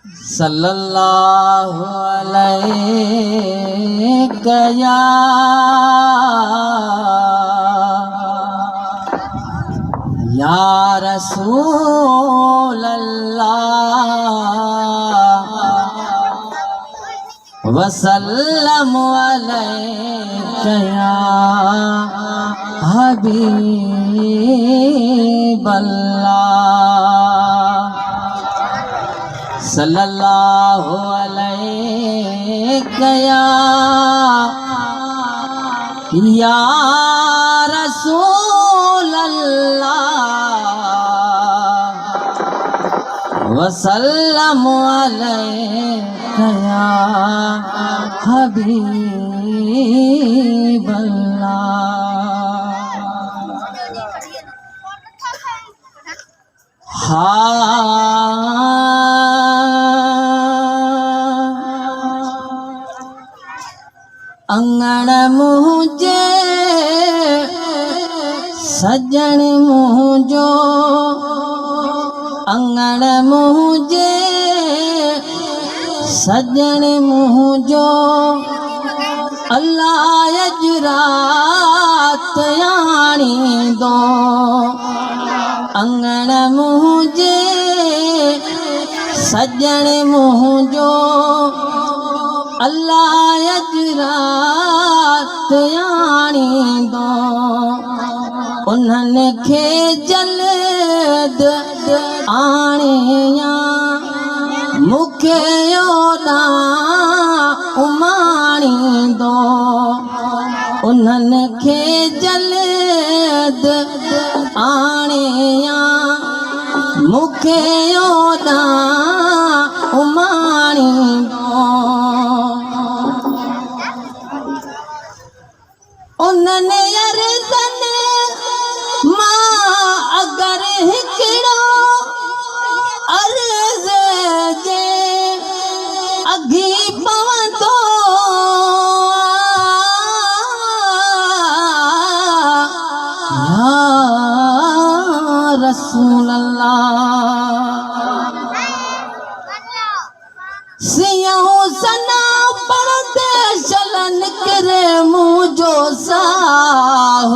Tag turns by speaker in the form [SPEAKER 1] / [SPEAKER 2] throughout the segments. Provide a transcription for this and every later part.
[SPEAKER 1] صلی اللہ علیہ یا رسول اللہ وسلم علیک یا حبیب اللہ صلی اللہ علیہ یا رسول اللہ وسلم علیک یا حبیب انگڑ مجھے سجن مجھو انگڑ مجھے سجن مجھو اللہ یجرات یانی دو انگڑ مجھے سجن مجھو اللہ یجرات یانی دو انہن کھے جلد آنیاں مکھے یودا امانی دو انہن کھے جلد آنیاں مکھے یودا امانی دو انہن یرزن ماں اگر ہکڑو عرض جے اگھی پوندو یا رسول اللہ سیاں سنا پڑھتے شلن کرے مجھو ساہ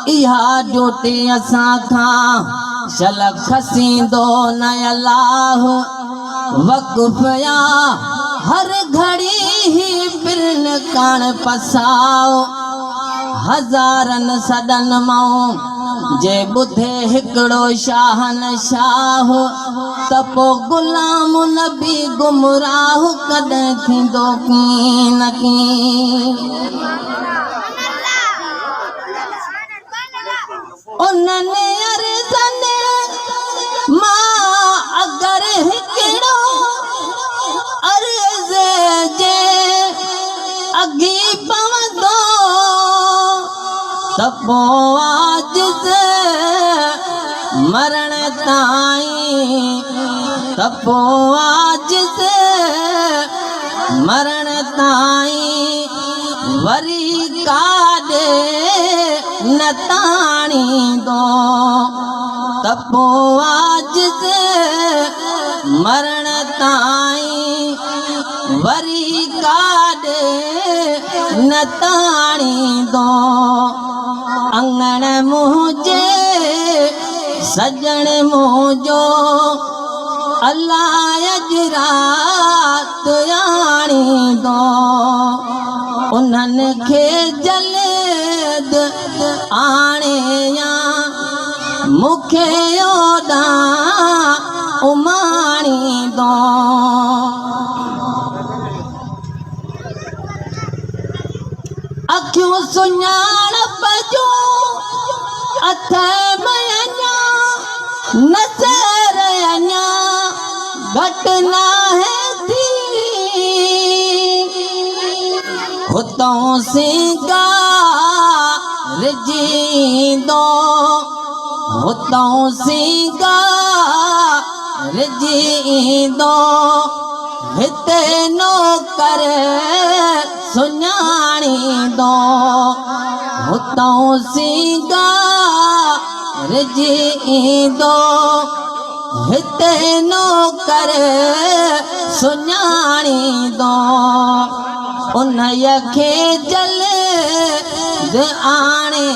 [SPEAKER 1] یہاں ڈوٹی اساں کھاں شلک کھسیں دو نئے اللہ وقف یا ہر گھڑی ہی برن کان پساؤ ہزارن سدن ماؤں جے بدھے ہکڑو شاہن شاہ تپو غلام نبی گمراہ کدیں تھی دو کین کین انہن ارزن ماں اگر ہکڑو عرض جے اگھی پوندو تپو عاجز مرن تائیں تپو عاجز مرن تائیں وری کاڈے نتانی دو تپو عاجز مرن تائیں وری کاڈے نتانی دو انگڑ مجھے سجن مجھو اللہ یجرات یانی دو انہن کھے جلد آنیاں مکھے یودا امانی دو اکھیوں سنیاڑ پجو اتھے میاں نظر انیا گھٹنا ہے تھی خطوں سنگار جیندو خطوں سنگار جیندو ہتے نوکر سنیاڑی دو ہتوں سنگار جیندو हिते नौकर सुञाणींदो उन खे जल्द आणे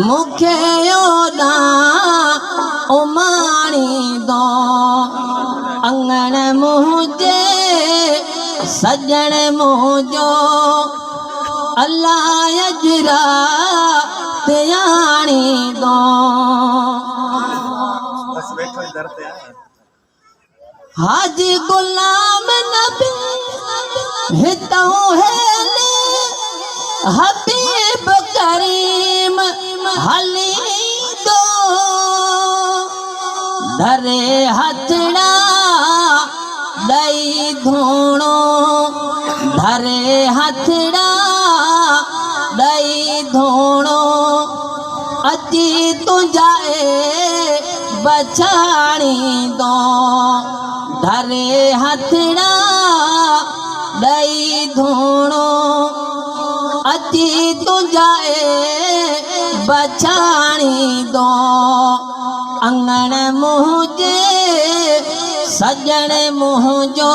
[SPEAKER 1] मूंखे ओॾां उमाणींदो अंगण मुंहिंजे सजण मुंहिंजो अलाह अजरा ते आणींदो हाजी गुलाम नबी हितों हेले हबीब करीम हलींदो धरे हथड़ा ॾई धूणो धरे हथड़ा ॾई धूणो अची तुंहिंजा बचाणींदो धरे हथड़ा ॾई धूणो अची तुंहिंजा बचाणींदो अंगण मुंहिंजे सजण मुंहिंजो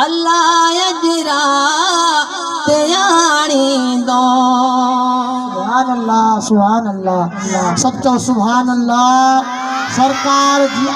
[SPEAKER 1] अलाह अजरा ते आणींदो
[SPEAKER 2] सुभान अल्लाह सच्चो सुभान अल्लाह सरकार जी